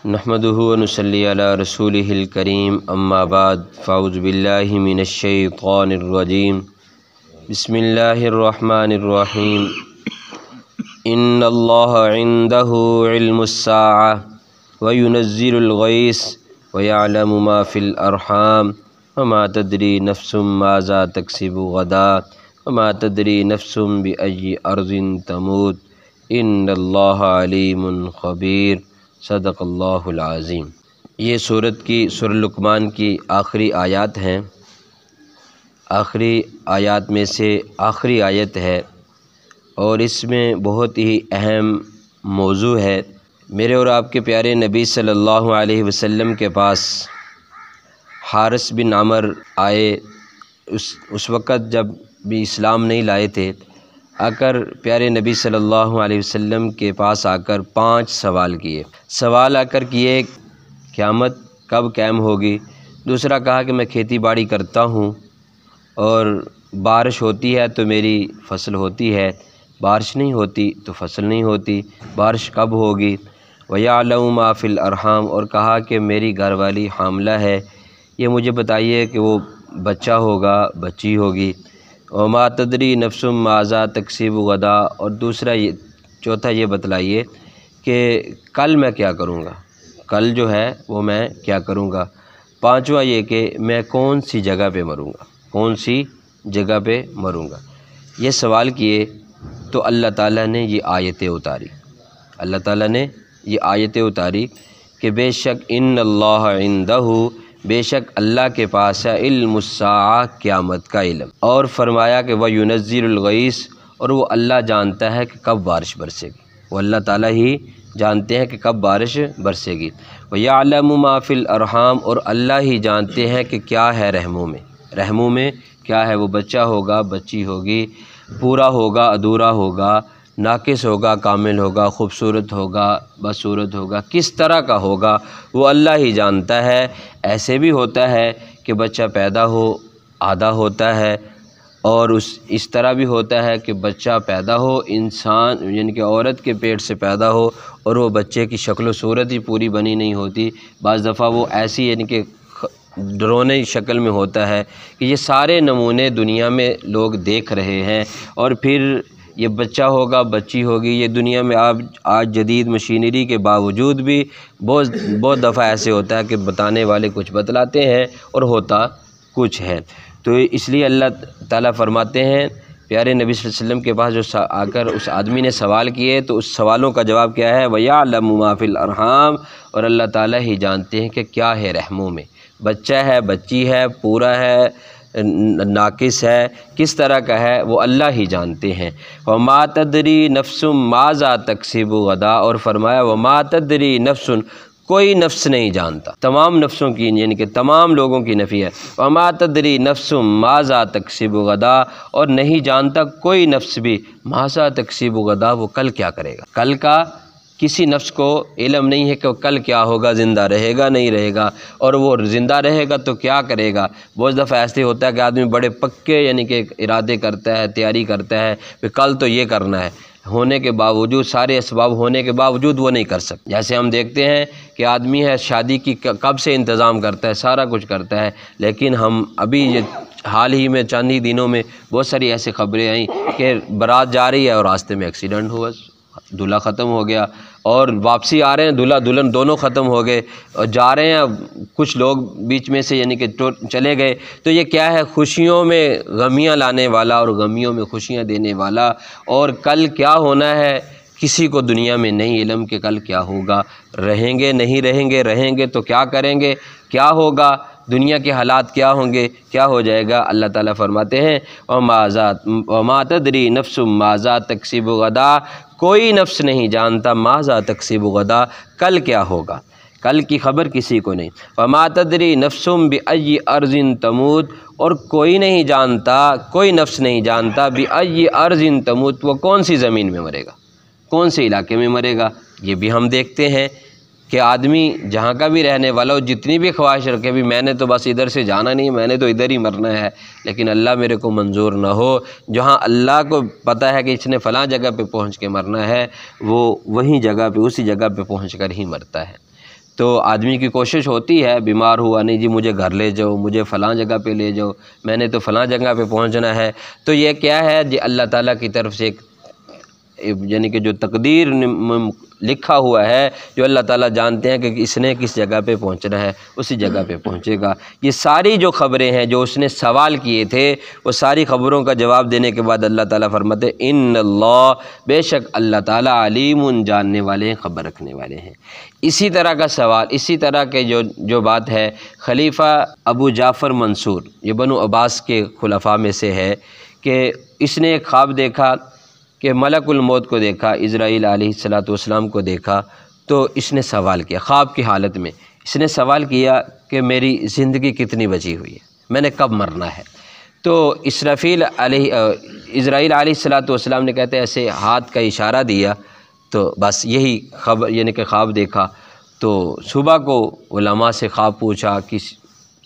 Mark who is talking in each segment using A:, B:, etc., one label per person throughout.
A: نحمده ونصلي على رسوله الكريم اما بعد فاعوذ بالله من الشيطان الرجيم بسم الله الرحمن الرحيم ان الله عنده علم الساعة وينزل الغيث ويعلم ما في الأرحام وما تدري نفس ماذا تكسب غدا وما تدري نفس بأي أرض تموت ان الله عليم خبير صدق اللہ العظیم۔ یہ سورت کی سورہ لقمان کی آخری آیات ہیں، آخری آیات میں سے آخری آیت ہے اور اس میں بہت ہی اہم موضوع ہے۔ میرے اور آپ کے پیارے نبی صلی اللہ علیہ وسلم کے پاس حارث بن عمر آئے، اس وقت جب بھی اسلام نہیں لائے تھے، آ کر پیارے نبی صلی اللہ علیہ وسلم کے پاس آ کر 5 سوال کیے۔ سوال آ کر کیے، قیامت کب قائم ہوگی؟ دوسرا کہا کہ میں کھیتی باڑی کرتا ہوں اور بارش ہوتی ہے تو میری فصل ہوتی ہے، بارش نہیں ہوتی تو فصل نہیں ہوتی، بارش کب ہوگی؟ وَيَعْلَمُ مَا فِي الْأَرْحَامِ، اور کہا کہ میری گھر والی حاملہ ہے، یہ مجھے بتائیے کہ وہ بچہ ہوگا بچی ہوگی۔ وَمَا تَدْرِي نَفْسٌ مَاذَا تَكْسِبُ غَدًا، اور دوسرا چوتھا یہ بتلائیے کہ کل میں کیا کروں گا، کل جو ہے وہ میں کیا کروں گا۔ پانچواں یہ کہ میں کون سی جگہ پہ مروں گا، کون سی جگہ پہ مروں گا۔ یہ سوال کیے تو اللہ تعالیٰ نے یہ آیتیں اتاری، اللہ تعالیٰ نے یہ آیتیں اتاری کہ بے شک ان اللہ عندہ، بے شک اللہ کے پاس ہے علم الساعہ، قیامت کا علم، اور فرمایا کہ وَيُنَزِّلُ الْغَيْثَ، اور وہ اللہ جانتا ہے کہ کب بارش برسے گی، وہ اللہ تعالیٰ ہی جانتے ہیں کہ کب بارش برسے گی۔ وَيَعْلَمُ مَا فِي الْأَرْحَامِ، اور اللہ ہی جانتے ہیں کہ کیا ہے رحموں میں، رحموں میں کیا ہے، وہ بچہ ہوگا بچی ہوگی، پورا ہوگا ادھورا ہوگا، ناقص ہوگا کامل ہوگا، خوبصورت ہوگا بدصورت ہوگا، کس طرح کا ہوگا وہ اللہ ہی جانتا ہے۔ ایسے بھی ہوتا ہے کہ بچہ پیدا ہو آدھا ہوتا ہے، اور اس طرح بھی ہوتا ہے کہ بچہ پیدا ہو انسان یعنی کہ عورت کے پیٹ سے پیدا ہو اور وہ بچے کی شکل و صورت ہی پوری بنی نہیں ہوتی، بعض دفعہ وہ ایسی یعنی کہ ڈرونے شکل میں ہوتا ہے کہ یہ سارے نمونے دنیا میں لوگ دیکھ رہے ہیں۔ اور پھر یہ بچہ ہوگا بچی ہوگی، یہ دنیا میں آج جدید مشینری کے باوجود بھی بہت دفعہ ایسے ہوتا ہے کہ بتانے والے کچھ بتلاتے ہیں اور ہوتا کچھ ہے۔ تو اس لیے اللہ تعالیٰ فرماتے ہیں پیارے نبی صلی اللہ علیہ وسلم کے پاس جو آ کر اس آدمی نے سوال کیے تو اس سوالوں کا جواب کیا ہے؟ وَيَعْلَمُ مَا فِي الْأَرْحَامِ، اور اللہ تعالیٰ ہی جانتے ہیں کہ کیا ہے رحموں میں، بچہ ہے بچی ہے، پورا ہے ناقص ہے، کس طرح کا ہے وہ اللہ ہی جانتے ہیں۔ وَمَا تَدْرِي نَفْسٌ مَاذَا تَكْسِبُ غَدًا، اور فرمایا وَمَا تَدْرِي نَفْسٌ، کوئی نفس نہیں جانتا، تمام نفسوں کی یعنی کہ تمام لوگوں کی نفی ہے۔ وَمَا تَدْرِي نَفْسٌ مَاذَا تَكْسِبُ غَدًا، اور نہیں جانتا کوئی نفس بھی مَاذَا تَكْسِبُ غَدًا، وہ کل کیا کرے گا، کل کا کسی نفس کو علم نہیں ہے کہ وہ کل کیا ہوگا، زندہ رہے گا نہیں رہے گا، اور وہ زندہ رہے گا تو کیا کرے گا۔ بہت دفعہ ایسے ہوتا ہے کہ آدمی بڑے پکے یعنی کہ ارادے کرتا ہے، تیاری کرتا ہے کہ کل تو یہ کرنا ہے، ہونے کے باوجود سارے اسباب ہونے کے باوجود وہ نہیں کر سکتا۔ جیسے ہم دیکھتے ہیں کہ آدمی ہے شادی کی کب سے انتظام کرتا ہے، سارا کچھ کرتا ہے، لیکن ہم ابھی یہ حال ہی میں چند ہی دنوں میں بہت ساری ایسی خبریں آئیں کہ بارات جا رہی ہے اور راستے میں ایکسیڈنٹ ہوا، دولہا ختم ہو گیا، اور واپسی آ رہے ہیں دولہا دلہن دونوں ختم ہو گئے، اور جا رہے ہیں کچھ لوگ بیچ میں سے یعنی کہ چلے گئے۔ تو یہ کیا ہے؟ خوشیوں میں غمیاں لانے والا اور غمیوں میں خوشیاں دینے والا، اور کل کیا ہونا ہے کسی کو دنیا میں نہیں علم کہ کل کیا ہوگا، رہیں گے نہیں رہیں گے، رہیں گے تو کیا کریں گے، کیا ہوگا، دنیا کے حالات کیا ہوں گے، کیا ہو جائے گا۔ اللہ تعالیٰ فرماتے ہیں وَمَا تَدْرِي نَفْسٌ مَاذَا تَكْسِبُ غَدًا، کوئی نفس نہیں جانتا مَاذَا تَكْسِبُ غَدًا، کل کیا ہوگا، کل کی خبر کسی کو نہیں۔ وَمَا تَدْرِي نَفْسٌ بِأَيِّ أَرْضٍ تَمُوتُ، اور کوئی نہیں جانتا، کوئی نفس نہیں جانتا بِأَيِّ أَرْضٍ تَمُوتُ، وہ کون سی زمین میں مرے گا، کون سے علاقے میں مرے گا۔ یہ بھی ہم دیکھتے ہیں کہ آدمی جہاں کا بھی رہنے والا ہو، جتنی بھی خواہش رکھے بھی میں نے تو بس ادھر سے جانا نہیں، میں نے تو ادھر ہی مرنا ہے، لیکن اللہ میرے کو منظور نہ ہو، جہاں اللہ کو پتہ ہے کہ اس نے فلاں جگہ پہ پہنچ کے مرنا ہے، وہ وہیں جگہ پہ اسی جگہ پہ پہنچ کر ہی مرتا ہے۔ تو آدمی کی کوشش ہوتی ہے، بیمار ہوا نہیں جی مجھے گھر لے جاؤ، مجھے فلاں جگہ پہ لے جاؤ، میں نے تو فلاں جگہ پہ پہنچنا ہے، تو یہ کیا ہے جی اللہ تعالیٰ کی طرف سے ایک یعنی کہ جو تقدیر لکھا ہوا ہے، جو اللہ تعالیٰ جانتے ہیں کہ اس نے کس جگہ پہ پہنچنا ہے اسی جگہ پہ پہنچے گا۔ یہ ساری جو خبریں ہیں جو اس نے سوال کیے تھے، وہ ساری خبروں کا جواب دینے کے بعد اللہ تعالیٰ فرماتے ان اللہ، بے شک اللہ تعالیٰ علیم، جاننے والے ہیں، خبر رکھنے والے ہیں۔ اسی طرح کا سوال، اسی طرح کے جو بات ہے، خلیفہ ابو جعفر منصور، یہ بنو عباس کے خلفاء میں سے ہے، کہ اس نے ایک خواب دیکھا کہ ملک الموت کو دیکھا، اسرائیل علیہ السلام کو دیکھا، تو اس نے سوال کیا خواب کی حالت میں، اس نے سوال کیا کہ میری زندگی کتنی بچی ہوئی ہے، میں نے کب مرنا ہے؟ تو اسرائیل علیہ السلام نے کہتے ہیں ایسے ہاتھ کا اشارہ دیا، تو بس یہی خبر یعنی کہ خواب دیکھا۔ تو صبح کو علماء سے خواب پوچھا،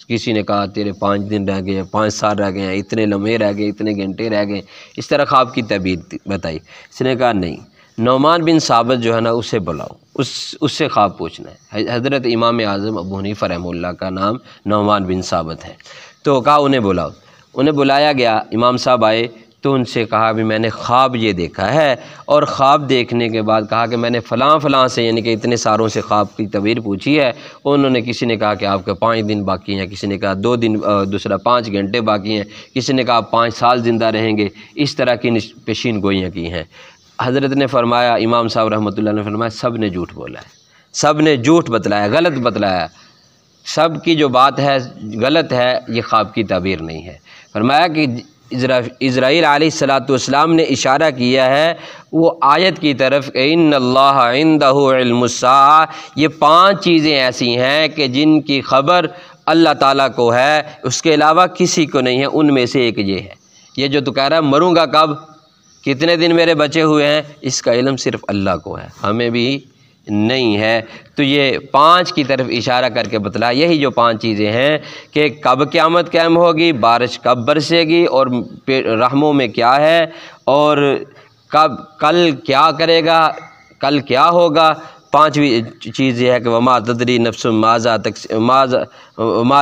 A: کسی نے کہا تیرے 5 دن رہ گئے، 5 سال رہ گئے ہیں، اتنے لمحے رہ گئے، اتنے گھنٹے رہ گئے، اس طرح خواب کی تعبیر بتائی۔ اس نے کہا نہیں، نعمان بن ثابت جو ہے نا اسے بلاؤ، اس سے خواب پوچھنا ہے۔ حضرت امام اعظم ابو حنیفہ رحمہ اللہ کا نام نعمان بن ثابت ہے۔ تو کہا انہیں بلاؤ، انہیں بلایا گیا، امام صاحب آئے تو ان سے کہا بھی میں نے خواب یہ دیکھا ہے، اور خواب دیکھنے کے بعد کہا کہ میں نے فلاں فلاں سے یعنی کہ اتنے ساروں سے خواب کی تعبیر پوچھی ہے، انہوں نے کسی نے کہا کہ آپ کے 5 دن باقی ہیں، کسی نے کہا 2 دن، دوسرا 5 گھنٹے باقی ہیں، کسی نے کہا 5 سال زندہ رہیں گے، اس طرح کی پیشین گوئیاں کی ہیں۔ حضرت نے فرمایا، امام صاحب رحمۃ اللہ نے فرمایا سب نے جھوٹ بولا ہے، سب نے جھوٹ بتلایا، غلط بتلایا، سب کی جو بات ہے غلط ہے، یہ خواب کی تعبیر نہیں ہے۔ فرمایا کہ اسرائیل علیہ السلام نے اشارہ کیا ہے وہ آیت کی طرف کہ ان اللہ عندہ علم الساعہ، یہ 5 چیزیں ایسی ہیں کہ جن کی خبر اللہ تعالیٰ کو ہے، اس کے علاوہ کسی کو نہیں ہے، ان میں سے ایک یہ ہے۔ یہ جو تو کہہ رہا ہے مروں گا کب، کتنے دن میرے بچے ہوئے ہیں، اس کا علم صرف اللہ کو ہے، ہمیں بھی نہیں ہے۔ تو یہ 5 کی طرف اشارہ کر کے بتلا، یہی جو 5 چیزیں ہیں کہ کب قیامت قائم ہوگی، بارش کب برسے گی، اور رحموں میں کیا ہے، اور کل کیا کرے گا، کل کیا ہوگا۔ 5ویں چیز یہ ہے کہ وما تدری نفس ما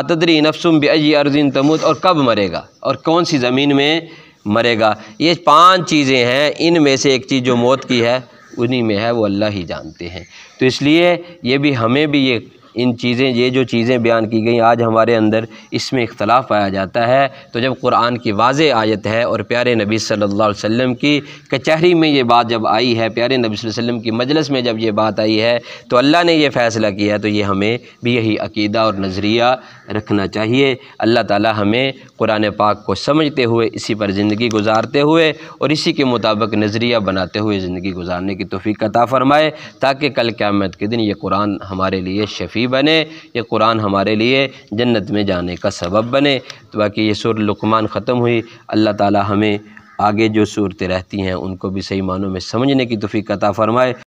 A: تدری نفس بأی ارض تموت، اور کب مرے گا اور کون سی زمین میں مرے گا۔ یہ 5 چیزیں ہیں، ان میں سے ایک چیز جو موت کی ہے انہی میں ہے، وہ اللہ ہی جانتے ہیں۔ تو اس لیے یہ بھی ہمیں بھی یہ جو چیزیں بیان کی گئیں آج ہمارے اندر، اس میں اختلاف پایا جاتا ہے۔ تو جب قرآن کی واضح آیت ہے اور پیارے نبی صلی اللہ علیہ وسلم کی کچہری میں یہ بات جب آئی ہے، پیارے نبی صلی اللہ علیہ وسلم کی مجلس میں جب یہ بات آئی ہے، تو اللہ نے یہ فیصلہ کیا ہے، تو یہ ہمیں بھی یہی عقیدہ اور نظریہ رکھنا چاہیے۔ اللہ تعالی ہمیں قرآن پاک کو سمجھتے ہوئے، اسی پر زندگی گزارتے ہوئے اور اسی کے مطابق نظریہ بناتے ہوئے زندگی گزارنے کی توفیق عطا فرمائے، تاکہ کل قیامت کے دن یہ قرآن ہمارے لیے شفیع بنے، یہ قرآن ہمارے لیے جنت میں جانے کا سبب بنے۔ تو باقی یہ سورۃ لقمان ختم ہوئی۔ اللہ تعالی ہمیں آگے جو صورتیں رہتی ہیں ان کو بھی صحیح معنوں میں سمجھنے کی توفیق عطا فرمائے۔